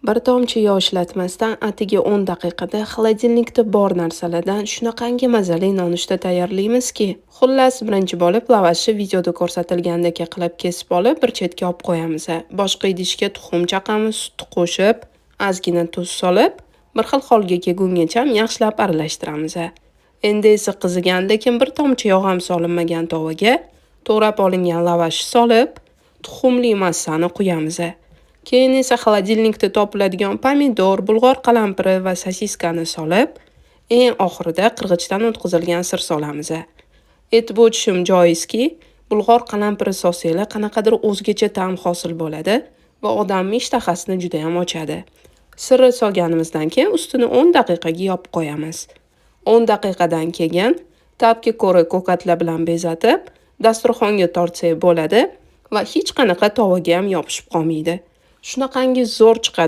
Bir tomchi yog' ishlatmasdan atigi 10 daqiqada xolodilnikda bor narsalardan shunaqangi mazali nonushta tayyorlaymizki. Xullas, birinchi bo'lib lavashni videoda ko'rsatilgandek qilib kesib olib, bir chetga olib qo'yamiz. Boshqa idishga tuxum chaqamiz, sut qo'shib, ozgina tuz solib, bir xil holga kelgungacha yaxshilab aralashtiramiz. Endi esa qizigandan keyin bir tomchi yog' ham solinmagan tovaga to'g'rab olingan lavash solib, tuxumli massani quyamiz. Keyin esa xolodilnikda topiladigan pomidor, bulg'or qalampiri va sosiskani solib, eng oxirida qirg'ichdan o'tkazilgan sir solamiz. Aytib o'tishim joizki, bulg'or qalampiri sosiylar qanaqadir o'zgacha ta'm hosil bo'ladi va odamning ishtahasini juda ham ochadi. Sirni solganimizdan keyin ustini 10 daqiqaga yopib qo'yamiz. 10 daqiqadan keyin ta'bga ko'ra ko'katlar bilan bezatib, dasturxonga tortsak bo'ladi va hech qanaqa tovaga ham yopishib qolmaydi. Shunaqangi zo'r chiqadi.